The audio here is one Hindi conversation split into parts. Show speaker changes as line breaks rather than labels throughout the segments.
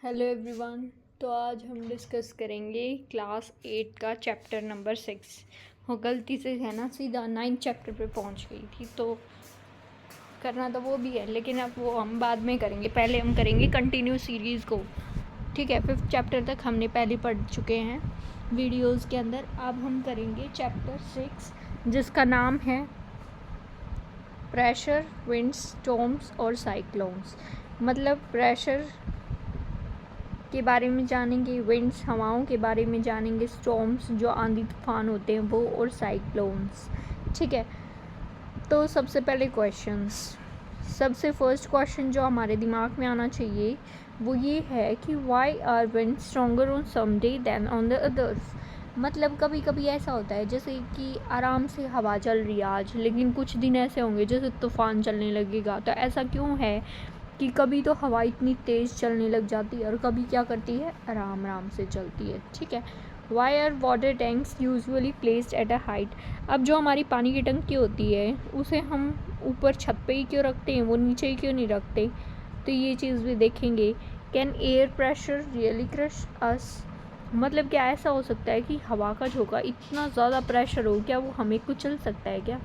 Hello everyone. तो आज हम डिस्कस करेंगे क्लास 8 का चैप्टर नंबर 6। वो गलती से है ना सीधा 9th चैप्टर पे पहुंच गई थी, तो करना तो वो भी है, लेकिन अब वो हम बाद में करेंगे। पहले हम करेंगे कंटिन्यू सीरीज़ को, ठीक है। 5th चैप्टर तक हमने पहले पढ़ चुके हैं वीडियोज़ के अंदर। अब हम करेंगे चैप्टर 6 जिसका नाम है प्रेशर, विंड्स, स्टॉर्म्स और साइक्लोन्स। मतलब प्रेशर के बारे में जानेंगे, विंड्स हवाओं के बारे में जानेंगे, स्टॉर्म्स जो आंधी तूफान होते हैं वो, और साइक्लोन्स, ठीक है। तो सबसे पहले सबसे फर्स्ट क्वेश्चन जो हमारे दिमाग में आना चाहिए वो ये है कि why are wind stronger on some day than on the others. मतलब कभी कभी ऐसा होता है जैसे कि आराम से हवा चल रही है आज, लेकिन कुछ दिन ऐसे होंगे जैसे तूफान चलने लगेगा। तो ऐसा क्यों है कि कभी तो हवा इतनी तेज़ चलने लग जाती है और कभी क्या करती है, आराम आराम से चलती है, ठीक है। Why are water tanks usually placed at a height. अब जो हमारी पानी की टंकी होती है उसे हम ऊपर छत पे ही क्यों रखते हैं, वो नीचे ही क्यों नहीं रखते, तो ये चीज़ भी देखेंगे। Can air pressure really crush us. मतलब क्या ऐसा हो सकता है कि हवा का झोंका इतना ज़्यादा प्रेशर हो, क्या वो हमें कुचल सकता है क्या।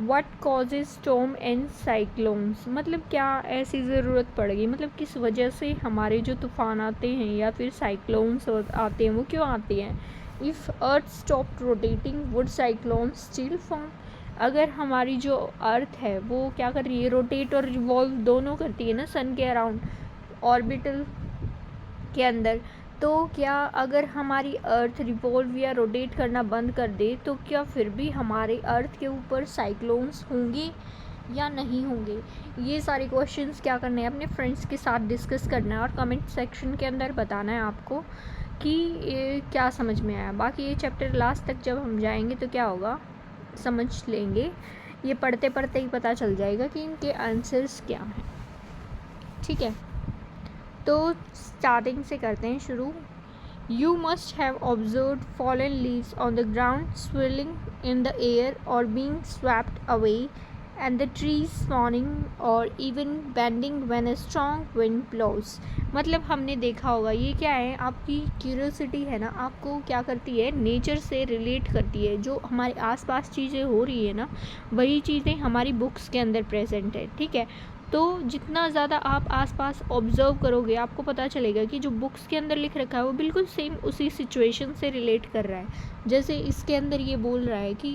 What causes storm and cyclones। मतलब क्या ऐसी ज़रूरत पड़ेगी, मतलब किस वजह से हमारे जो तूफ़ान आते हैं या फिर साइक्लोन्स आते हैं वो क्यों आते हैं। If earth stop rotating would cyclone still form. अगर हमारी जो अर्थ है वो क्या कर रही है, रोटेट और रिवॉल्व दोनों करती है ना सन के अराउंड, ऑर्बिटल के अंदर, तो क्या अगर हमारी अर्थ रिवॉल्व या रोटेट करना बंद कर दे तो क्या फिर भी हमारे अर्थ के ऊपर साइक्लोन्स होंगे या नहीं होंगे। ये सारे क्वेश्चंस क्या करने हैं, अपने फ्रेंड्स के साथ डिस्कस करना है और कमेंट सेक्शन के अंदर बताना है आपको कि ये क्या समझ में आया। बाकी ये चैप्टर लास्ट तक जब हम जाएंगे तो क्या होगा, समझ लेंगे। ये पढ़ते पढ़ते ही पता चल जाएगा कि इनके आंसर्स क्या हैं, ठीक है। तो स्टार्टिंग से करते हैं शुरू। You must have observe fallen leaves on the ground swirling in the air और being swept away and the trees swaying और even bending when a strong wind blows. मतलब हमने देखा होगा, ये क्या है, आपकी क्यूरियोसिटी है ना, आपको क्या करती है, नेचर से रिलेट करती है। जो हमारे आसपास चीज़ें हो रही है ना, वही चीज़ें हमारी बुक्स के अंदर प्रेजेंट है, ठीक है। तो जितना ज़्यादा आप आसपास ऑब्ज़र्व करोगे आपको पता चलेगा कि जो बुक्स के अंदर लिख रखा है वो बिल्कुल सेम उसी सिचुएशन से रिलेट कर रहा है। जैसे इसके अंदर ये बोल रहा है कि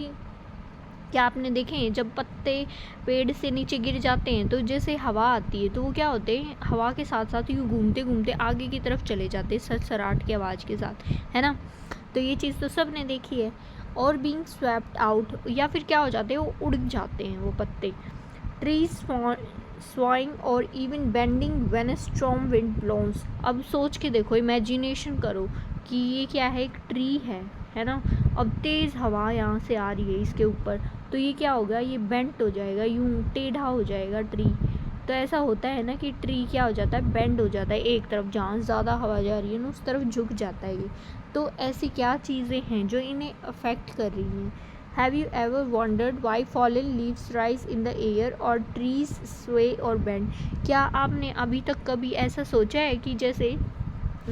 क्या आपने देखे हैं जब पत्ते पेड़ से नीचे गिर जाते हैं तो जैसे हवा आती है तो वो क्या होते हैं, हवा के साथ साथ यूँ घूमते घूमते आगे की तरफ चले जाते हैं सरसराट की आवाज़ के साथ, है ना। तो ये चीज़ तो सब ने देखी है। और बीइंग स्वेप्ट आउट, या फिर क्या हो जाते हैं, वो उड़ जाते हैं वो पत्ते। ट्रीज swaying और even bending when a strong wind blows. अब सोच के देखो, इमेजिनेशन करो कि ये क्या है, एक ट्री है ना। अब तेज़ हवा यहाँ से आ रही है इसके ऊपर, तो ये क्या होगा, ये बेंट हो जाएगा, यूँ टेढ़ा हो जाएगा ट्री। तो ऐसा होता है ना कि ट्री क्या हो जाता है, बेंड हो जाता है एक तरफ, जहाँ ज़्यादा हवा जा रही है ना उस तरफ झुक जाता है ये। तो ऐसी क्या चीज़ें हैं जो इन्हें अफेक्ट कर रही हैं। Have you ever wondered why fallen leaves rise in the air or trees sway or bend? क्या आपने अभी तक कभी ऐसा सोचा है कि जैसे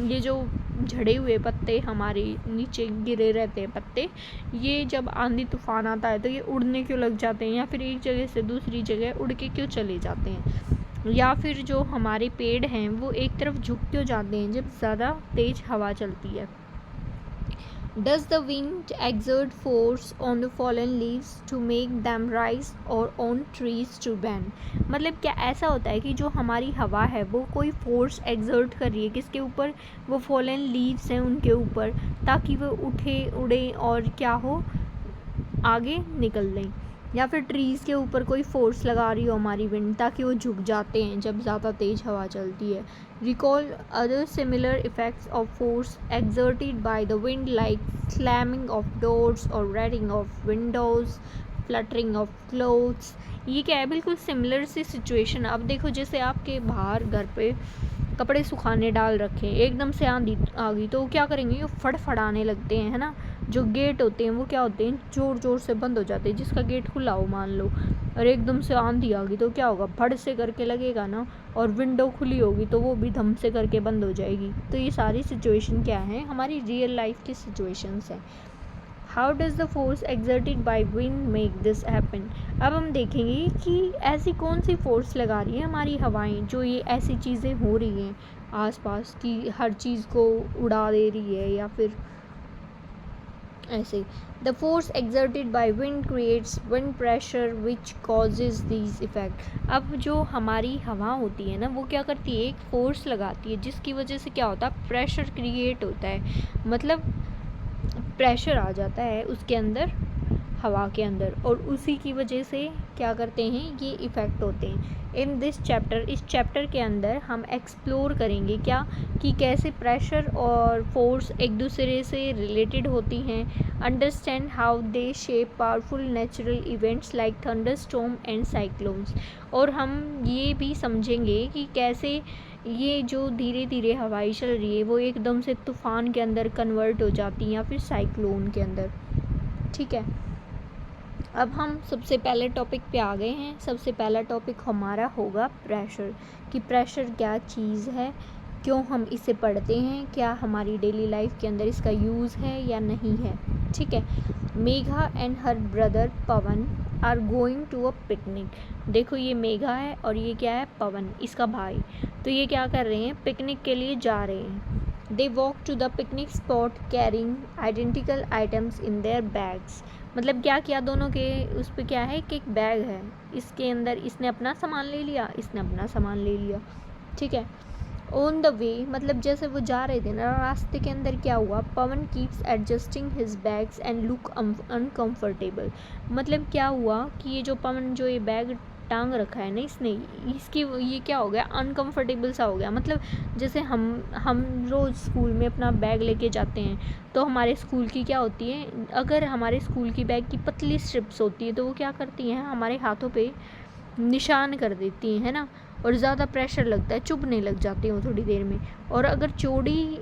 ये जो झड़े हुए पत्ते हमारे नीचे गिरे रहते हैं पत्ते, ये जब आंधी तूफान आता है तो ये उड़ने क्यों लग जाते हैं, या फिर एक जगह से दूसरी जगह उड़ के क्यों चले जाते हैं, या फिर जो हमारे पेड़ हैं वो एक तरफ झुक क्यों जाते हैं जब ज़्यादा तेज़ हवा चलती है। Does the wind exert force on the fallen leaves to make them rise or on trees to bend? मतलब क्या ऐसा होता है कि जो हमारी हवा है वो कोई फोर्स एक्सर्ट कर रही है किसके ऊपर, वो फॉलन लीव्स हैं उनके ऊपर, ताकि वो उठे उड़े और क्या हो, आगे निकल लें। या फिर ट्रीज़ के ऊपर कोई फोर्स लगा रही हो हमारी विंड ताकि वो झुक जाते हैं जब ज़्यादा तेज़ हवा चलती है। Recall other similar effects of force exerted by the wind like slamming of doors और rattling of windows, fluttering of clothes. ये क्या है, बिल्कुल सिमिलर सी सिचुएशन। अब देखो जैसे आपके बाहर घर पे कपड़े सुखाने डाल रखे हैं, एकदम से आंधी आ गई तो क्या करेंगे, ये फड़फड़ाने लगते हैं, है ना। जो गेट होते हैं वो क्या होते हैं, ज़ोर ज़ोर से बंद हो जाते हैं, जिसका गेट खुला हो मान लो, और एकदम से आंधी आ गई तो क्या होगा, फड़ से करके लगेगा ना, और विंडो खुली होगी तो वो भी धम से करके बंद हो जाएगी। तो ये सारी सिचुएशन क्या है, हमारी रियल लाइफ की सिचुएशंस हैं। How does the force exerted by wind make this happen. अब हम देखेंगे कि ऐसी कौन सी फोर्स लगा रही है हमारी हवाएं जो ये ऐसी चीज़ें हो रही हैं आसपास की हर चीज़ को उड़ा दे रही है या फिर ऐसे। The force exerted by wind creates wind pressure which causes these effect. अब जो हमारी हवा होती है ना वो क्या करती है, एक फोर्स लगाती है जिसकी वजह से क्या होता है, प्रेशर क्रिएट होता है, मतलब प्रेशर आ जाता है उसके अंदर, हवा के अंदर, और उसी की वजह से क्या करते हैं ये इफ़ेक्ट होते हैं। इन दिस चैप्टर, इस चैप्टर के अंदर हम एक्सप्लोर करेंगे क्या कि कैसे प्रेशर और फोर्स एक दूसरे से रिलेटेड होती हैं, understand how they shape powerful natural events like thunder storm and cyclones. और हम ये भी समझेंगे कि कैसे ये जो धीरे धीरे हवाएं चल रही है वो एकदम से तूफ़ान के अंदर कन्वर्ट हो जाती हैं या फिर साइक्लोन के अंदर। ठीक है, अब हम सबसे पहले टॉपिक पे आ गए हैं। सबसे पहला टॉपिक हमारा होगा प्रेशर, कि प्रेशर क्या चीज़ है, क्यों हम इसे पढ़ते हैं, क्या हमारी डेली लाइफ के अंदर इसका यूज़ है या नहीं है। ठीक है, Megha and her brother Pavan are going to a picnic. देखो ये मेघा है और ये क्या है, पवन, इसका भाई। तो ये क्या कर रहे हैं, पिकनिक के लिए जा रहे हैं। They walk to the picnic spot carrying identical items in their bags. मतलब क्या किया दोनों के उस पर क्या है कि एक बैग है, इसके अंदर इसने अपना सामान ले लिया, इसने अपना सामान ले लिया। ठीक है, ऑन द वे, मतलब जैसे वो जा रहे थे ना, रास्ते के अंदर क्या हुआ, Pavan keeps adjusting his bags and look uncomfortable. मतलब क्या हुआ कि ये जो पवन जो ये बैग टांग रखा है ना इसने, इसकी ये क्या हो गया, अनकंफर्टेबल सा हो गया। मतलब जैसे हम रोज़ स्कूल में अपना बैग लेके जाते हैं तो हमारे स्कूल की क्या होती है, अगर हमारे स्कूल की बैग की पतली स्ट्रिप्स होती है तो वो क्या करती हैं, हमारे हाथों पे निशान कर देती हैं, है ना, और ज़्यादा प्रेशर लगता है, चुभने लग जाती हैं वो थोड़ी देर में। और अगर चौड़ी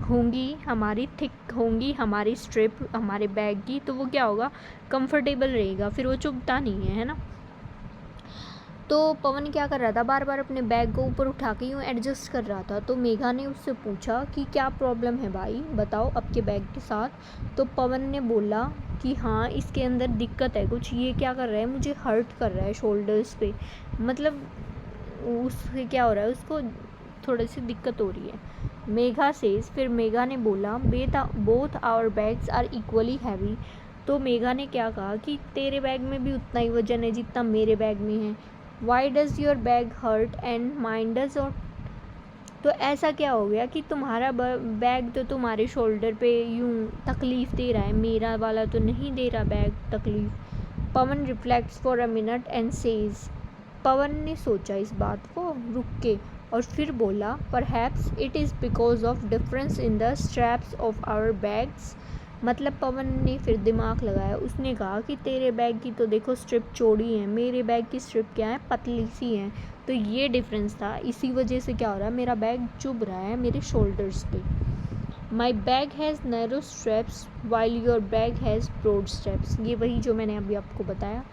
होंगी हमारी, थिक होंगी हमारी स्ट्रिप हमारे बैग की, तो वो क्या होगा, कंफर्टेबल रहेगा, फिर वो चुभता नहीं है ना। तो पवन क्या कर रहा था, बार बार अपने बैग को ऊपर उठा के यूँ एडजस्ट कर रहा था। तो मेघा ने उससे पूछा कि क्या प्रॉब्लम है भाई, बताओ आपके बैग के साथ। तो पवन ने बोला कि हाँ इसके अंदर दिक्कत है कुछ, ये क्या कर रहा है, मुझे हर्ट कर रहा है शोल्डर्स पे, मतलब उससे क्या हो रहा है, उसको थोड़ी सी दिक्कत हो रही है। मेघा सेज, फिर मेघा ने बोला both our bags are equally heavy. तो मेघा ने क्या कहा कि तेरे बैग में भी उतना ही वजन है जितना मेरे बैग में है। Why does your bag hurt and mine does not. तो ऐसा क्या हो गया कि तुम्हारा बैग तो तुम्हारे शोल्डर पे यूँ तकलीफ़ दे रहा है, मेरा वाला तो नहीं दे रहा बैग तकलीफ़। Pavan reflects for a minute and says. Pavan ने सोचा इस बात को रुक के और फिर बोला, perhaps it is because of difference in the straps of our bags. मतलब पवन ने फिर दिमाग लगाया, उसने कहा कि तेरे बैग की तो देखो स्ट्रिप चौड़ी है, मेरे बैग की स्ट्रिप क्या है, पतली सी है, तो ये डिफरेंस था, इसी वजह से क्या हो रहा है, मेरा बैग चुभ रहा है मेरे शोल्डर्स पे। My bag has narrow straps while your bag has broad straps. ये वही जो मैंने अभी आपको बताया।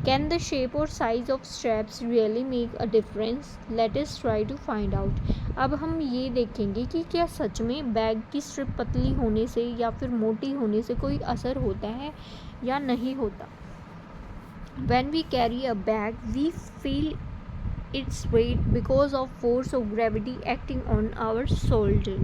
कैन द शेप और size of straps really make a difference, let us try to find out. अब हम ये देखेंगे कि क्या सच में बैग की स्ट्रिप पतली होने से या फिर मोटी होने से कोई असर होता है या नहीं होता। When we carry a bag, we feel its weight because of force of gravity acting on our shoulder।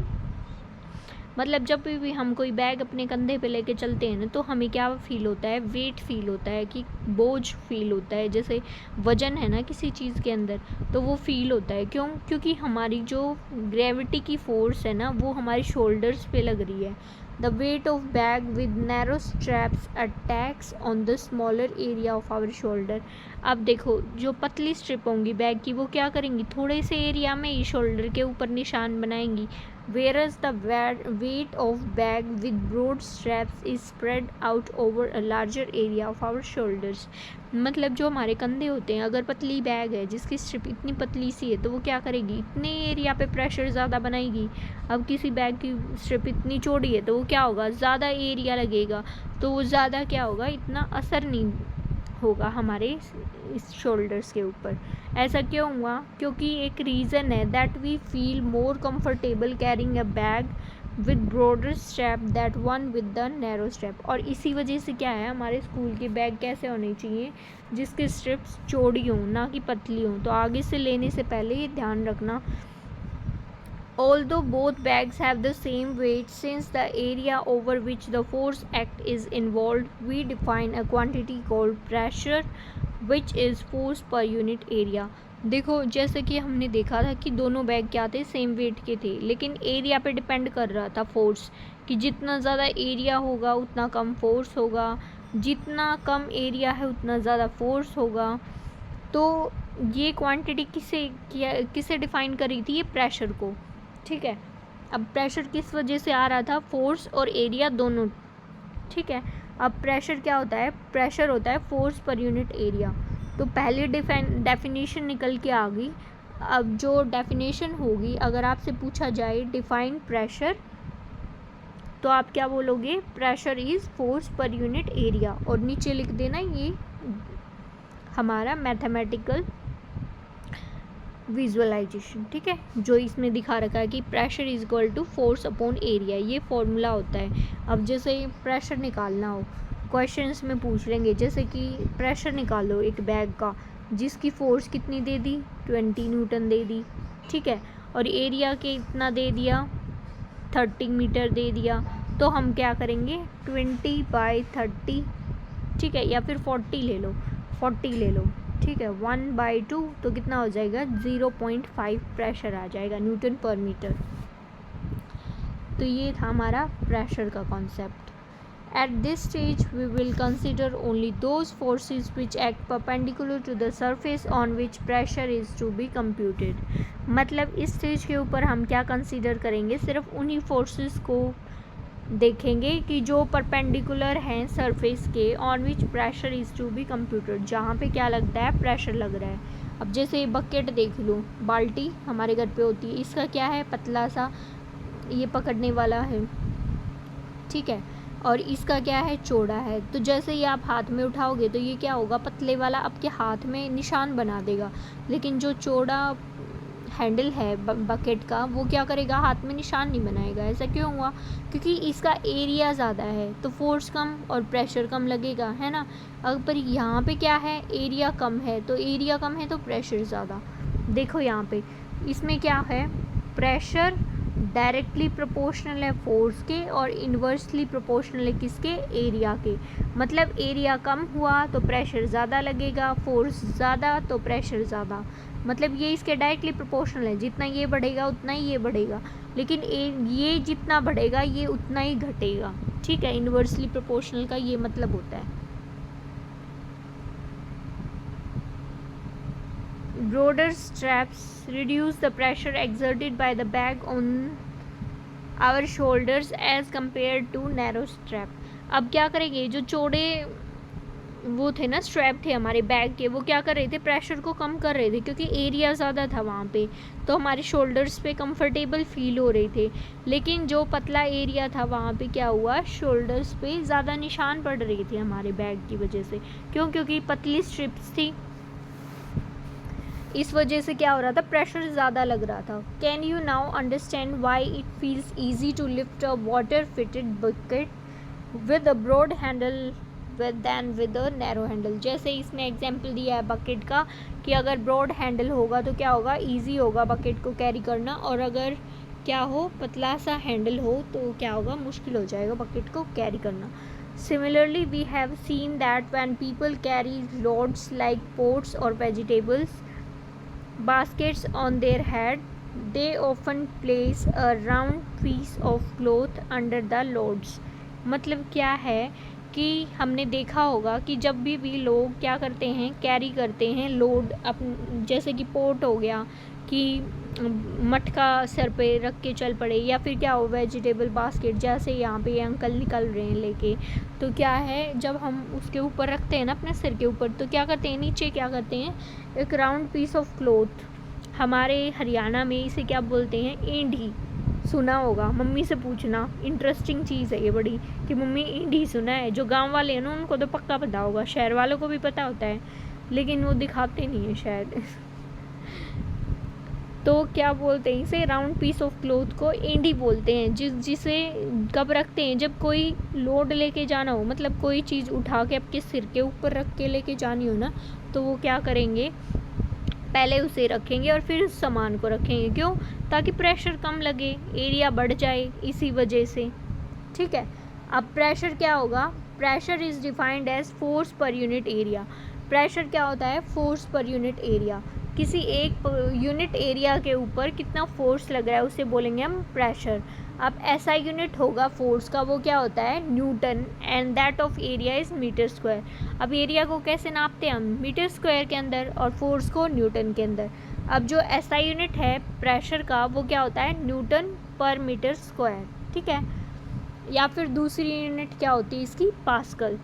मतलब जब भी हम कोई बैग अपने कंधे पे लेके चलते हैं ना तो हमें क्या फील होता है, वेट फील होता है, कि बोझ फील होता है, जैसे वजन है ना किसी चीज़ के अंदर तो वो फील होता है। क्यों, क्योंकि हमारी जो ग्रेविटी की फोर्स है ना वो हमारे शोल्डर्स पे लग रही है। The weight of bag with narrow straps attacks on the smaller area of our shoulder. अब देखो जो पतली स्ट्रिप होंगी बैग की वो क्या करेंगी, थोड़े से एरिया में ही शोल्डर के ऊपर निशान बनाएंगी, whereas the weight of bag with broad straps is spread out over a larger area of our shoulders। मतलब जो हमारे कंधे होते हैं, अगर पतली बैग है जिसकी स्ट्रिप इतनी पतली सी है तो वो क्या करेगी, इतने एरिया पे प्रेशर ज़्यादा बनाएगी। अब किसी बैग की स्ट्रिप इतनी चौड़ी है तो वो क्या होगा, ज़्यादा एरिया लगेगा, तो वो ज़्यादा क्या होगा, इतना असर नहीं होगा हमारे इस शोल्डर्स के ऊपर। ऐसा क्यों हुआ? क्योंकि एक रीज़न है that we feel more comfortable carrying a bag with broader strap that one with the narrow strap. और इसी वजह से क्या है, हमारे स्कूल के बैग कैसे होने चाहिए, जिसके स्ट्रिप्स चौड़ी हों ना कि पतली हों। तो आगे से लेने से पहले ये ध्यान रखना। Although both bags have the same weight, since the area over which the force act is involved, we define a quantity called pressure, which is force per unit area. देखो, जैसे कि हमने देखा था कि दोनों बैग क्या थे, सेम वेट के थे, लेकिन एरिया पे डिपेंड कर रहा था फोर्स, कि जितना ज़्यादा एरिया होगा उतना कम फोर्स होगा, जितना कम एरिया है उतना ज़्यादा फोर्स होगा। तो ये क्वांटिटी किसे डिफ़ाइन करी थी? ये प्रेशर को। ठीक है, अब प्रेशर किस वजह से आ रहा था? फोर्स और एरिया दोनों। ठीक है, अब प्रेशर क्या होता है? प्रेशर होता है फोर्स पर यूनिट एरिया। तो पहले डेफिनेशन निकल के आ गई। अब जो डेफिनेशन होगी, अगर आपसे पूछा जाए डिफाइन प्रेशर, तो आप क्या बोलोगे? Pressure is force per unit area. और नीचे लिख देना ये हमारा मैथमेटिकल विजुअलाइजेशन। ठीक है, जो इसमें दिखा रखा है कि pressure is equal to force upon area, ये फॉर्मूला होता है। अब जैसे प्रेशर निकालना हो, क्वेश्चंस में पूछ लेंगे, जैसे कि प्रेशर निकालो एक बैग का, जिसकी फोर्स कितनी दे दी? 20 न्यूटन दे दी। ठीक है, और एरिया के इतना दे दिया, 30 मीटर दे दिया। तो हम क्या करेंगे? 20/30, ठीक है, या फिर 40 ले लो, 40 ले लो। ठीक है, 1/2 तो कितना हो जाएगा? 0.5 प्रेशर आ जाएगा न्यूटन पर मीटर। तो ये था हमारा प्रेशर का concept. At this stage we will consider only those forces which act perpendicular to the surface on which pressure is to be computed. मतलब इस स्टेज के ऊपर हम क्या कंसिडर करेंगे? सिर्फ उन्हीं फोर्सेस को देखेंगे कि जो परपेंडिकुलर हैं सरफेस के, on which pressure is to be computed, जहाँ पे क्या लगता है? प्रेशर लग रहा है। अब जैसे बकेट देख लो, बाल्टी हमारे घर पे होती है, इसका क्या है? पतला सा ये पकड़ने वाला है। ठीक है, और इसका क्या है? चौड़ा है। तो जैसे ही आप हाथ में उठाओगे तो ये क्या होगा? पतले वाला आपके हाथ में निशान बना देगा, लेकिन जो चौड़ा हैंडल है बकेट का, वो क्या करेगा? हाथ में निशान नहीं बनाएगा। ऐसा क्यों हुआ? क्योंकि इसका एरिया ज़्यादा है, तो फोर्स कम और प्रेशर कम लगेगा, है ना। पर यहाँ पे क्या है? एरिया कम है, तो एरिया कम है तो प्रेशर ज़्यादा। देखो यहाँ पे इसमें क्या है? प्रेशर डायरेक्टली प्रोपोर्शनल है फोर्स के और इन्वर्सली प्रोपोर्शनल है किसके? एरिया के। मतलब एरिया कम हुआ तो प्रेशर ज़्यादा लगेगा, फोर्स ज़्यादा तो प्रेशर ज़्यादा। मतलब ये इसके डायरेक्टली प्रोपोर्शनल है, जितना ये बढ़ेगा उतना ही ये बढ़ेगा, लेकिन ये जितना बढ़ेगा ये उतना ही घटेगा। ठीक है, इन्वर्सली प्रोपोर्शनल का ये मतलब होता है। Broader straps reduce the pressure exerted by the bag on our shoulders as compared to narrow strap. अब क्या करेंगे? जो चौड़े वो थे ना, स्ट्रैप थे हमारे बैग के, वो क्या कर रहे थे? प्रेशर को कम कर रहे थे, क्योंकि एरिया ज़्यादा था वहाँ पे, तो हमारे शोल्डर्स पे कंफर्टेबल फील हो रहे थे। लेकिन जो पतला एरिया था वहाँ पे क्या हुआ? शोल्डर्स पे ज़्यादा निशान पड़ रहे थे हमारे बैग की वजह से। क्यों? क्योंकि पतली स्ट्रिप्स थी, इस वजह से क्या हो रहा था? प्रेशर ज़्यादा लग रहा था। Can you now understand why it feels easy to lift a water fitted bucket with a broad handle than with a narrow handle. जैसे इसमें एग्जाम्पल दिया है बकेट का, कि अगर ब्रॉड हैंडल होगा तो क्या होगा? ईजी होगा बकेट को कैरी करना, और अगर क्या हो? पतला सा हैंडल हो तो क्या होगा? मुश्किल हो जाएगा बकेट को कैरी करना। Similarly, we have seen that when people carry loads like pots or vegetables baskets on their head, they often place a round piece of cloth under the loads. मतलब क्या है कि हमने देखा होगा कि जब भी लोग क्या करते हैं? कैरी करते हैं लोड, जैसे कि पोट हो गया, कि मटका सर पे रख के चल पड़े, या फिर क्या हो? वेजिटेबल बास्केट, जैसे यहाँ पे ये अंकल निकल रहे हैं लेके, तो क्या है? जब हम उसके ऊपर रखते हैं ना अपने सिर के ऊपर, तो क्या करते हैं? नीचे क्या करते हैं? एक राउंड पीस ऑफ क्लॉथ, हमारे हरियाणा में इसे क्या बोलते हैं? ईंढी। सुना होगा, मम्मी से पूछना, इंटरेस्टिंग चीज़ है ये बड़ी, कि मम्मी ईंडी सुना है। जो गांव वाले हैं ना उनको तो पक्का पता होगा, शहर वालों को भी पता होता है लेकिन वो दिखाते नहीं है शायद। तो क्या बोलते हैं इसे, राउंड पीस ऑफ क्लोथ को ईंडी बोलते हैं। जिसे कब रखते हैं, जब कोई लोड लेके जाना हो, मतलब कोई चीज़ उठा के आपके सिर के ऊपर रख के लेके जानी हो ना, तो वो क्या करेंगे, पहले उसे रखेंगे और फिर उस सामान को रखेंगे। क्यों? ताकि प्रेशर कम लगे, एरिया बढ़ जाए इसी वजह से। ठीक है, अब प्रेशर क्या होगा, pressure is defined as force per unit area. Pressure क्या होता है, फोर्स पर यूनिट एरिया। किसी एक यूनिट एरिया के ऊपर कितना फोर्स लग रहा है उसे बोलेंगे हम प्रेशर। अब ऐसा यूनिट होगा फोर्स का, वो क्या होता है, newton, and that of area is metre square. अब एरिया को कैसे नापते हैं हम, मीटर स्क्वायर के अंदर, और फोर्स को न्यूटन के अंदर। अब जो ऐसा यूनिट है प्रेशर का वो क्या होता है, न्यूटन पर मीटर स्क्वायर। ठीक है, या फिर दूसरी यूनिट क्या होती है इसकी, pascal.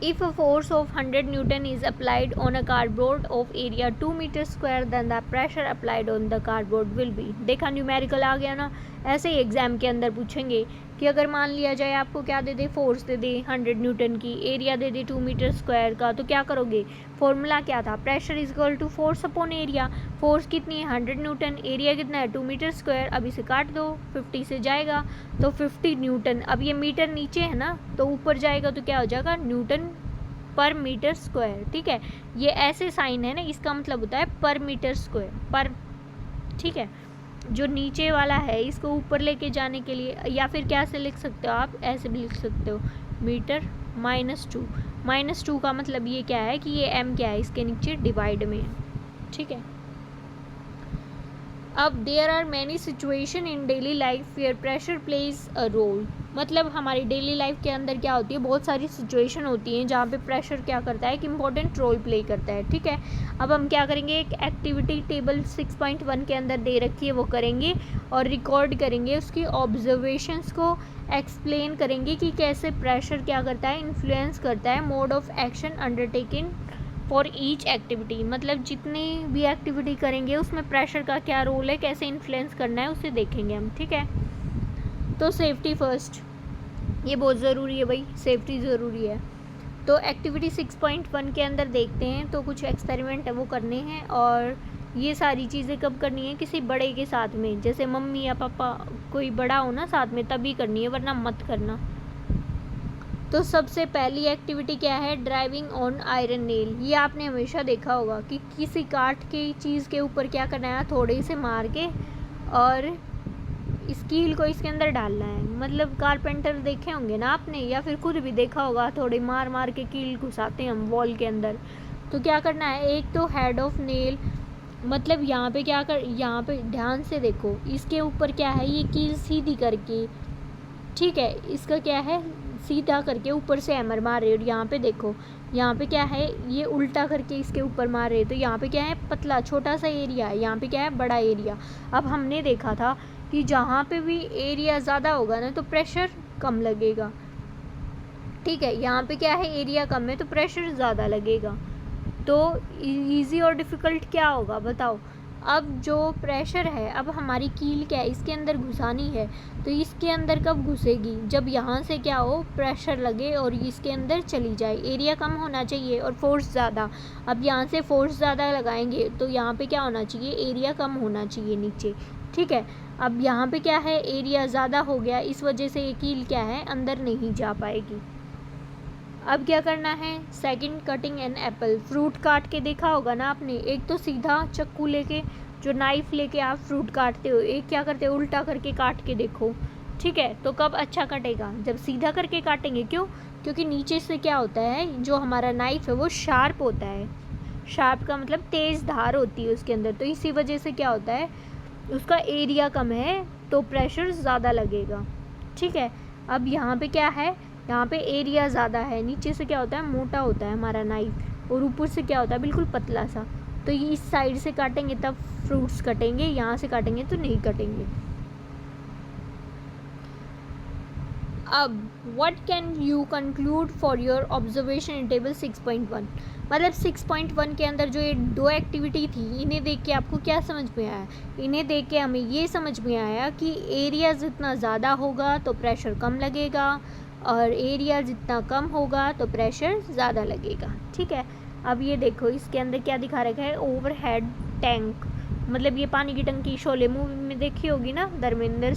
If a force of 100 Newton is applied on a cardboard of area 2 meters square, then the pressure applied on the cardboard will be। देखा न्यूमेरिकल आ गया ना। ऐसे ही एग्जाम के अंदर पूछेंगे कि अगर मान लिया जाए आपको क्या दे दे, फोर्स दे दे 100 न्यूटन की, एरिया दे दे 2 मीटर स्क्वायर का, तो क्या करोगे, फॉर्मूला क्या था, pressure is equal to force upon area. Force कितनी है 100 न्यूटन, एरिया कितना है 2 मीटर स्क्वायर। अब इसे काट दो, 50 से जाएगा तो 50 न्यूटन। अब ये मीटर नीचे है ना, तो ऊपर जाएगा तो क्या हो जाएगा, न्यूटन पर मीटर स्क्वायर। ठीक है, ये ऐसे साइन है ना, इसका मतलब होता है पर मीटर स्क्वायर पर। ठीक है, जो नीचे वाला है इसको ऊपर लेके जाने के लिए, या फिर क्या से लिख सकते हो आप, ऐसे भी लिख सकते हो, मीटर -2। -2 का मतलब ये क्या है कि ये m क्या है, इसके नीचे डिवाइड में है। ठीक है, अब there are many situation in daily life where pressure plays a role. मतलब हमारी डेली लाइफ के अंदर क्या होती है, बहुत सारी सिचुएशन होती हैं जहाँ पे प्रेशर क्या करता है, एक इम्पॉर्टेंट रोल प्ले करता है। ठीक है, अब हम क्या करेंगे, एक एक्टिविटी टेबल 6.1 के अंदर दे रखी है वो करेंगे और रिकॉर्ड करेंगे, उसकी ऑब्जर्वेशंस को एक्सप्लेन करेंगे कि कैसे प्रेशर क्या करता है, इन्फ्लुएंस करता है mode of action undertaking for each activity. मतलब जितनी भी एक्टिविटी करेंगे उसमें प्रेशर का क्या रोल है, कैसे इन्फ्लुएंस करना है उसे देखेंगे हम। ठीक है, तो सेफ्टी फर्स्ट, ये बहुत ज़रूरी है भाई, सेफ्टी ज़रूरी है। तो एक्टिविटी 6.1 के अंदर देखते हैं, तो कुछ एक्सपेरिमेंट है वो करने हैं, और ये सारी चीज़ें कब करनी है, किसी बड़े के साथ में, जैसे मम्मी या पापा, कोई बड़ा हो ना साथ में, तभी करनी है, वरना मत करना। तो सबसे पहली एक्टिविटी क्या है, ड्राइविंग ऑन आयरन नेल। ये आपने हमेशा देखा होगा कि किसी काठ की चीज़ के ऊपर क्या करना है, थोड़े से मार के और इस कील को इसके अंदर डालना है। मतलब कारपेंटर देखे होंगे ना आपने, या फिर खुद भी देखा होगा, थोड़े मार मार के कील घुसाते हैं हम वॉल के अंदर। तो क्या करना है, एक तो हेड ऑफ नेल, मतलब यहाँ पे क्या कर, यहाँ पे ध्यान से देखो, इसके ऊपर क्या है, ये कील सीधी करके, ठीक है, इसका क्या है, सीधा करके ऊपर से हैमर मार रहे हो। यहाँ पे देखो, यहाँ पे क्या है, ये उल्टा करके इसके ऊपर मार रहे, तो यहाँ पे क्या है, पतला छोटा सा एरिया है, यहाँ पे क्या है, बड़ा एरिया। अब हमने देखा था कि जहाँ पे भी एरिया ज़्यादा होगा ना तो प्रेशर कम लगेगा। ठीक है, यहाँ पे क्या है, एरिया कम है तो प्रेशर ज़्यादा लगेगा। तो इजी और डिफ़िकल्ट क्या होगा बताओ। अब जो प्रेशर है, अब हमारी कील क्या है, इसके अंदर घुसानी है, तो इसके अंदर कब घुसेगी, जब यहाँ से क्या हो, प्रेशर लगे और इसके अंदर चली जाए। एरिया कम होना चाहिए और फोर्स ज़्यादा। अब यहाँ से फोर्स ज़्यादा लगाएंगे तो यहाँ पे क्या होना चाहिए, एरिया कम होना चाहिए नीचे। ठीक है, अब यहाँ पे क्या है, एरिया ज़्यादा हो गया, इस वजह से ये कील क्या है, अंदर नहीं जा पाएगी। अब क्या करना है, second, cutting an apple. Fruit काट के देखा होगा ना आपने, एक तो सीधा चक्कू लेके, जो नाइफ लेके आप फ्रूट काटते हो, एक क्या करते हो, उल्टा करके काट के देखो। ठीक है, तो कब अच्छा कटेगा, जब सीधा करके काटेंगे। क्यों? क्योंकि नीचे से क्या होता है, जो हमारा नाइफ है वो शार्प होता है। शार्प का मतलब तेज़ धार होती है उसके अंदर, तो इसी वजह से क्या होता है, उसका एरिया कम है तो प्रेशर ज़्यादा लगेगा। ठीक है, अब यहाँ पे क्या है, यहाँ पे एरिया ज़्यादा है, नीचे से क्या होता है, मोटा होता है हमारा नाइफ, और ऊपर से क्या होता है, बिल्कुल पतला सा। तो ये इस साइड से काटेंगे तब फ्रूट्स कटेंगे, यहाँ से काटेंगे तो नहीं कटेंगे। अब what can you conclude for your observation in table 6.1, मतलब 6.1 के अंदर जो ये दो एक्टिविटी थी, इन्हें देख के आपको क्या समझ में आया? इन्हें देख के हमें ये समझ में आया कि एरिया जितना ज़्यादा होगा तो प्रेशर कम लगेगा, और एरिया जितना कम होगा तो प्रेशर ज़्यादा लगेगा। ठीक है, अब ये देखो इसके अंदर क्या दिखा रखा है, ओवरहेड टैंक, मतलब ये पानी की टंकी शोले मूवी में देखी होगी ना, धर्मेंद्र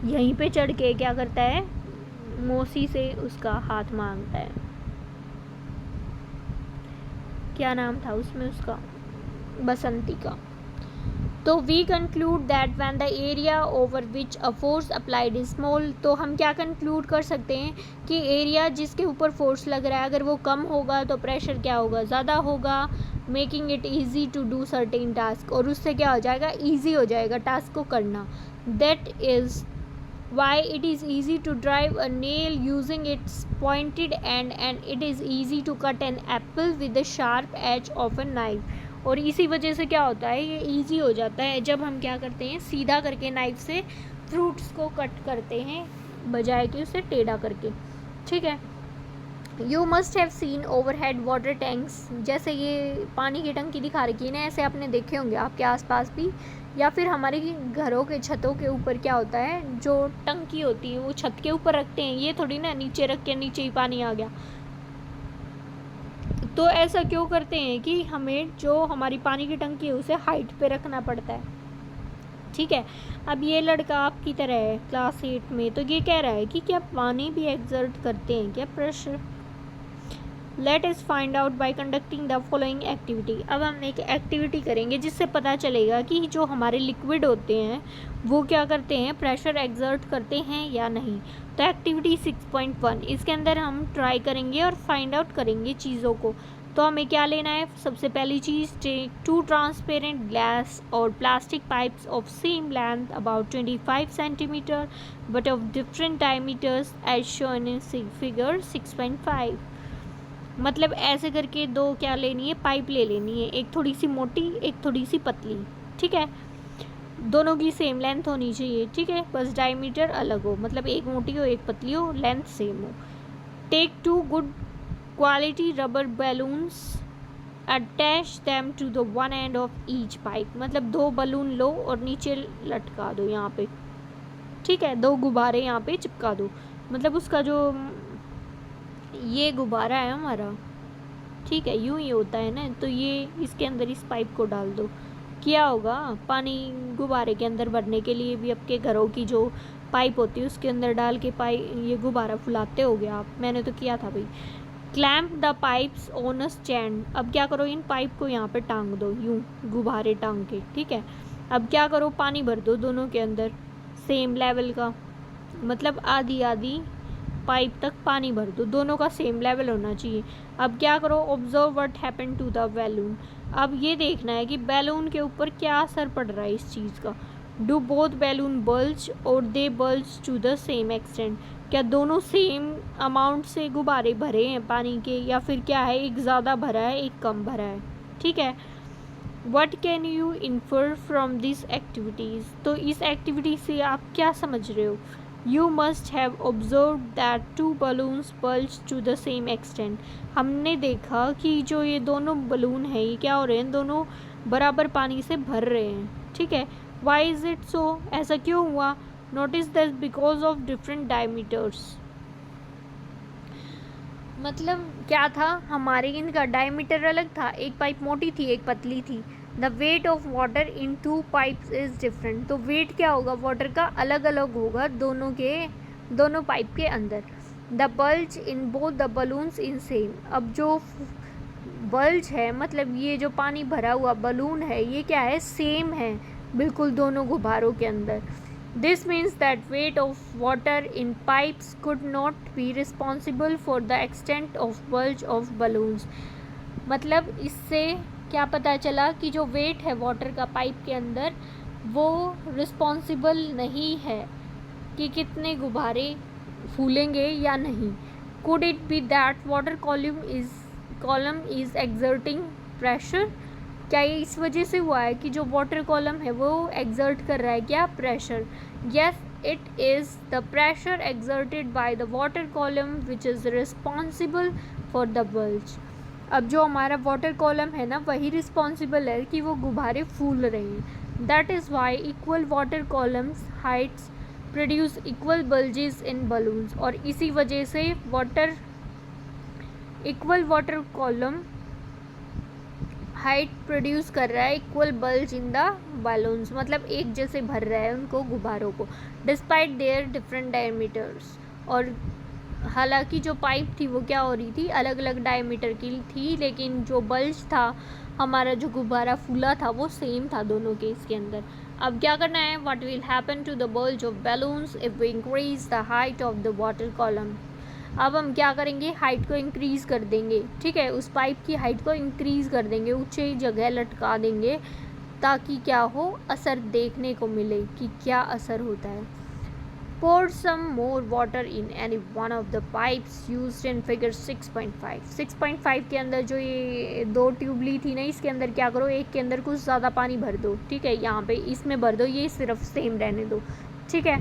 यहीं पे चढ़ के क्या करता है, मौसी से उसका हाथ मांगता है। क्या नाम था उसमें उसका, बसंती का। तो we conclude that when the area over which a force applied is small, तो हम क्या कंक्लूड कर सकते हैं कि एरिया जिसके ऊपर फोर्स लग रहा है अगर वो कम होगा तो प्रेशर क्या होगा, ज़्यादा होगा, making it easy to do certain task, और उससे क्या हो जाएगा, ईजी हो जाएगा टास्क को करना। That is why it is easy to drive a nail using its pointed end and it is easy to cut an apple with the sharp edge of a knife, और इसी वजह से क्या होता है, ये इजी हो जाता है जब हम क्या करते हैं, सीधा करके नाइफ से फ्रूट्स को कट करते हैं बजाय कि उसे टेढ़ा करके। ठीक है, you must have seen overhead water tanks, जैसे ये पानी की टंकी दिखा रखी है ना, ऐसे आपने देखे होंगे आपके आसपास भी, या फिर हमारे घरों के छतों के ऊपर क्या होता है, जो टंकी होती है वो छत के ऊपर रखते हैं, ये थोड़ी ना नीचे रख के नीचे ही पानी आ गया। तो ऐसा क्यों करते हैं कि हमें जो हमारी पानी की टंकी है उसे हाइट पे रखना पड़ता है। ठीक है, अब ये लड़का आपकी तरह है क्लास 8 में, तो ये कह रहा है कि क्या पानी भी एक्सर्ट करते हैं क्या pressure. Let us find out by conducting the following activity, अब हम एक एक्टिविटी करेंगे जिससे पता चलेगा कि जो हमारे लिक्विड होते हैं वो क्या करते हैं, प्रेशर एक्सर्ट करते हैं या नहीं। तो एक्टिविटी 6.1, इसके अंदर हम ट्राई करेंगे और फाइंड आउट करेंगे चीज़ों को। तो हमें क्या लेना है, सबसे पहली चीज़, टेक 2 ट्रांसपेरेंट ग्लास और plastic pipes of same length about 25 centimetre but of different diameters as shown in figure 6.5, मतलब ऐसे करके दो क्या लेनी है, पाइप ले लेनी है, एक थोड़ी सी मोटी एक थोड़ी सी पतली। ठीक है, दोनों की सेम लेंथ होनी चाहिए। ठीक है, बस डायमीटर अलग हो, मतलब एक मोटी हो एक पतली हो, लेंथ सेम हो। Take 2 good quality rubber balloons, attach them to the one end of each pipe, मतलब 2 बलून लो और नीचे लटका दो यहाँ पे। ठीक है, 2 गुब्बारे यहाँ पे चिपका दो, मतलब उसका जो ये गुब्बारा है हमारा, ठीक है, यूं ही होता है ना, तो ये इसके अंदर इस पाइप को डाल दो। क्या होगा, पानी गुब्बारे के अंदर भरने के लिए भी आपके घरों की जो पाइप होती है उसके अंदर डाल के ये गुब्बारा फुलाते होगे आप, मैंने तो किया था भाई। Clamp the pipes on a stand, अब क्या करो, इन पाइप को यहाँ पे टांग दो, यूं गुब्बारे टांग के। ठीक है, अब क्या करो, पानी भर दो दोनों के अंदर सेम लेवल का, मतलब आधी आधी पाइप तक पानी भर दो, दोनों का सेम लेवल होना चाहिए। अब क्या करो, observe what happen to the balloon, अब ये देखना है कि बैलून के ऊपर क्या असर पड़ रहा है इस चीज़ का। डू बोथ बैलून बल्ज और they bulge to the same extent, क्या दोनों सेम अमाउंट से गुब्बारे भरे हैं पानी के, या फिर क्या है, एक ज़्यादा भरा है एक कम भरा है। ठीक है, what can you infer from this activities, तो इस एक्टिविटी से आप क्या समझ रहे हो। You must have observed that 2 balloons bulge to the same extent, हमने देखा कि जो ये दोनों बलून हैं ये क्या हो रहे हैं, दोनों बराबर पानी से भर रहे हैं। ठीक है, why is it so, ऐसा क्यों हुआ। Notice that because of different diameters, मतलब क्या था, हमारे इनका डायमीटर अलग था, एक पाइप मोटी थी एक पतली थी। The weight of water in 2 pipes is different, तो वेट क्या होगा वाटर का, अलग अलग होगा दोनों पाइप के अंदर। The bulge in both the balloons in same, अब जो बल्ज है मतलब ये जो पानी भरा हुआ बलून है ये क्या है, सेम है बिल्कुल दोनों गुब्बारों के अंदर। This means that weight of water in pipes could not be responsible for the extent of bulge of balloons, मतलब इससे क्या पता चला कि जो वेट है वाटर का पाइप के अंदर वो रिस्पॉन्सिबल नहीं है कि कितने गुब्बारे फूलेंगे या नहीं। Could it be that water column is exerting pressure, क्या ये इस वजह से हुआ है कि जो वाटर कॉलम है वो एक्सर्ट कर रहा है क्या pressure. Yes, it is the pressure exerted by the water column which is responsible for the bulge. अब जो हमारा वाटर कॉलम है ना वही रिस्पॉन्सिबल है कि वो गुब्बारे फूल रहे हैं. That is why equal water columns Heights produce equal bulges in balloons. और इसी वजह से equal water column height produce कर रहा है equal bulge in the balloons. मतलब एक जैसे भर रहा है उनको गुब्बारों को डिस्पाइट देयर डिफरेंट डायमीटर्स. और हालांकि जो पाइप थी वो क्या हो रही थी, अलग अलग डायमीटर की थी, लेकिन जो बल्ज था हमारा जो गुब्बारा फूला था वो सेम था दोनों केस के अंदर. अब क्या करना है, what will happen to the bulge of balloons if we increase the height of the water column. अब हम क्या करेंगे, हाइट को इंक्रीज़ कर देंगे. ठीक है, उस पाइप की हाइट को इंक्रीज़ कर देंगे, ऊंची जगह लटका देंगे ताकि क्या हो, असर देखने को मिले कि क्या असर होता है. Pour some more water in any one of the pipes used in figure 6.5. 6.5 के अंदर जो ये दो ट्यूब ली थी ना, इसके अंदर क्या करो, एक के अंदर कुछ ज़्यादा पानी भर दो. ठीक है, यहाँ पे इसमें भर दो, ये सिर्फ सेम रहने दो. ठीक है.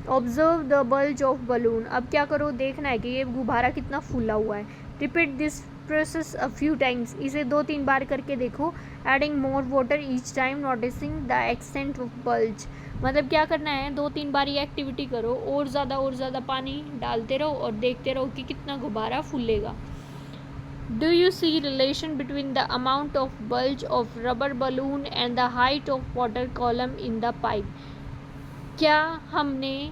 Observe the bulge of balloon. अब क्या करो, देखना है कि ये गुब्बारा कितना फूला हुआ है. Repeat this process a few times. इसे 2-3 बार करके देखो. Adding more water each time noticing the extent of bulge. मतलब क्या करना है, 2-3 बार ये एक्टिविटी करो, और ज़्यादा पानी डालते रहो और देखते रहो कि कितना गुब्बारा फूलेगा. Do you see relation between the amount of bulge of rubber balloon and the height of water column in the pipe. क्या हमने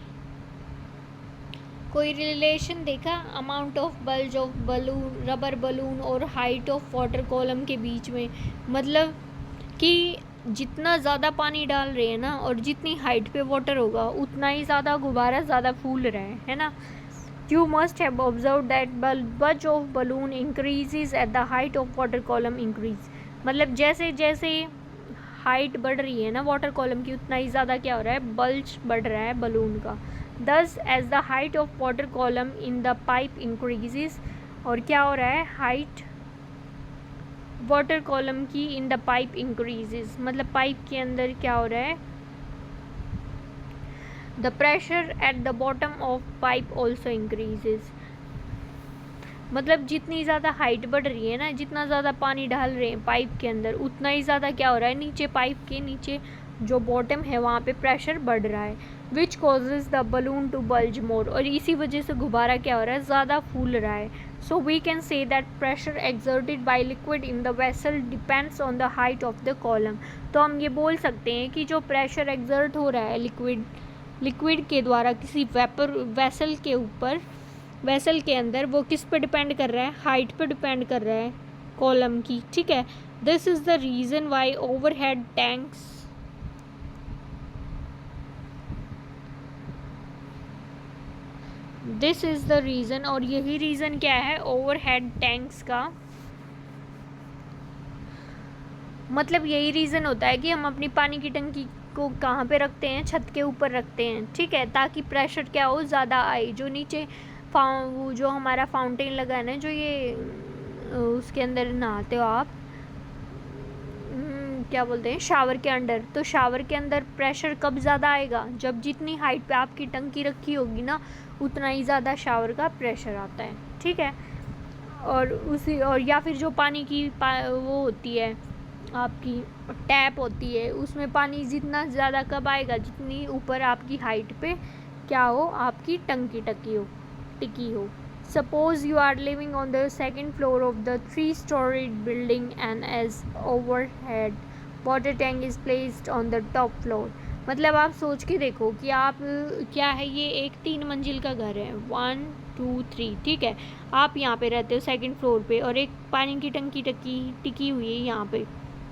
कोई रिलेशन देखा amount of bulge of balloon, rubber balloon और हाइट ऑफ वाटर कॉलम के बीच में. मतलब कि जितना ज़्यादा पानी डाल रहे हैं ना और जितनी हाइट पे वाटर होगा उतना ही ज़्यादा गुब्बारा ज़्यादा फूल रहे हैं, है ना. You must have observe that bulge of balloon increases at the height of water column increase. मतलब जैसे जैसे हाइट बढ़ रही है ना वाटर कॉलम की, उतना ही ज़्यादा क्या हो रहा है, बल्ज बढ़ रहा है बलून का. Thus as the height of water column in the pipe increases. और क्या हो रहा है, हाइट वाटर कॉलम की इन द पाइप इंक्रीजेज. मतलब पाइप के अंदर क्या हो रहा है, the pressure at the bottom of pipe also increases. मतलब जितनी ज़्यादा हाइट बढ़ रही है ना, जितना ज़्यादा पानी डाल रहे हैं पाइप के अंदर, उतना ही ज़्यादा क्या हो रहा है, नीचे पाइप के नीचे जो बॉटम है वहाँ पे प्रेशर बढ़ रहा है. Which causes the balloon to bulge more. और इसी वजह से गुब्बारा क्या हो रहा है, ज़्यादा फूल रहा है. So we can say that pressure exerted by liquid in the vessel depends on the height of the column. तो हम ये बोल सकते हैं कि जो प्रेशर एक्सर्ट हो रहा है लिक्विड के द्वारा किसी वेसल के ऊपर, वेसल के अंदर, वो किस पे डिपेंड कर रहा है, हाइट पे डिपेंड कर रहा है कॉलम की. ठीक है. This is the reason why overhead tanks this is the reason. और यही रीज़न क्या है ओवरहेड टैंक्स का. मतलब यही रीज़न होता है कि हम अपनी पानी की टंकी को कहाँ पे रखते हैं, छत के ऊपर रखते हैं. ठीक है, ताकि प्रेशर क्या हो, ज़्यादा आए. जो नीचे वो जो हमारा फाउंटेन लगा है ना, जो ये उसके अंदर नहाते हो आप, क्या बोलते हैं, शावर के अंदर. तो शावर के अंदर प्रेशर कब ज़्यादा आएगा, जब जितनी हाइट पे आपकी टंकी रखी होगी ना, उतना ही ज़्यादा शावर का प्रेशर आता है. ठीक है. और या फिर जो पानी की वो होती है आपकी टैप होती है, उसमें पानी जितना ज़्यादा कब आएगा, जितनी ऊपर आपकी हाइट पे क्या हो, आपकी टंकी टिकी हो. Suppose you are living on the second floor of the 3-storied building and as overhead water tank is placed on the top floor. मतलब आप सोच के देखो कि आप क्या है, ये एक 3 मंजिल का घर है, 1 2 3. ठीक है, आप यहाँ पे रहते हो सेकंड फ्लोर पे, और एक पानी की टंकी टिकी हुई है यहाँ पे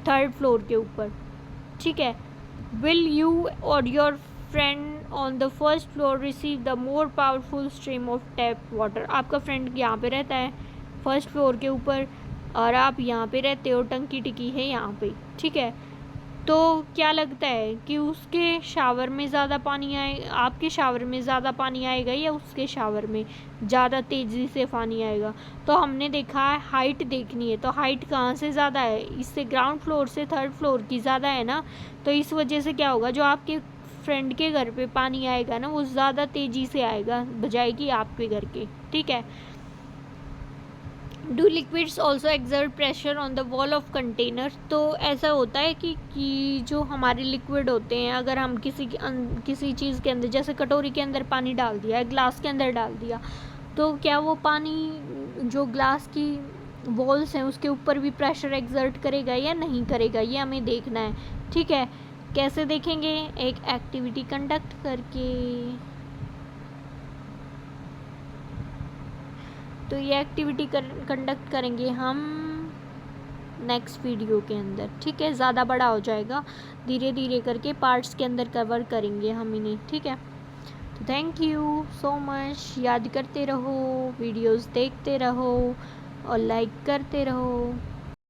3rd फ्लोर के ऊपर. ठीक है. Will you or your friend on the first floor receive the more powerful stream of tap water. आपका फ्रेंड यहाँ पे रहता है 1st फ्लोर के ऊपर, और आप यहाँ पे रहते हो, टंकी टिकी है यहाँ पे. ठीक है. तो क्या लगता है कि उसके शावर में ज़्यादा पानी आए, आपके शावर में ज़्यादा पानी आएगा या उसके शावर में ज़्यादा तेज़ी से पानी आएगा. तो हमने देखा है हाइट देखनी है, तो हाइट कहाँ से ज़्यादा है, इससे ग्राउंड फ्लोर से 3rd फ्लोर की ज़्यादा है ना. तो इस वजह से क्या होगा, जो आपके फ्रेंड के घर पे पानी आएगा ना, वो ज़्यादा तेज़ी से आएगा बजाय कि आपके घर के, ठीक है। Do liquids also exert pressure on the wall of container. तो ऐसा होता है कि जो हमारे लिक्विड होते हैं, अगर हम किसी चीज़ के अंदर, जैसे कटोरी के अंदर पानी डाल दिया है, ग्लास के अंदर डाल दिया, तो क्या वो पानी जो ग्लास की वॉल्स हैं उसके ऊपर भी प्रेशर एक्सर्ट करेगा या नहीं करेगा, ये हमें देखना है, ठीक है। कैसे देखेंगे? एक एक्टिविटी कंडक्ट करके। तो ये एक्टिविटी कंडक्ट करेंगे हम नेक्स्ट वीडियो के अंदर, ठीक है। ज़्यादा बड़ा हो जाएगा, धीरे धीरे करके पार्ट्स के अंदर कवर करेंगे हम इन्हें, ठीक है। तो थैंक यू सो मच। याद करते रहो, वीडियोस देखते रहो और लाइक करते रहो।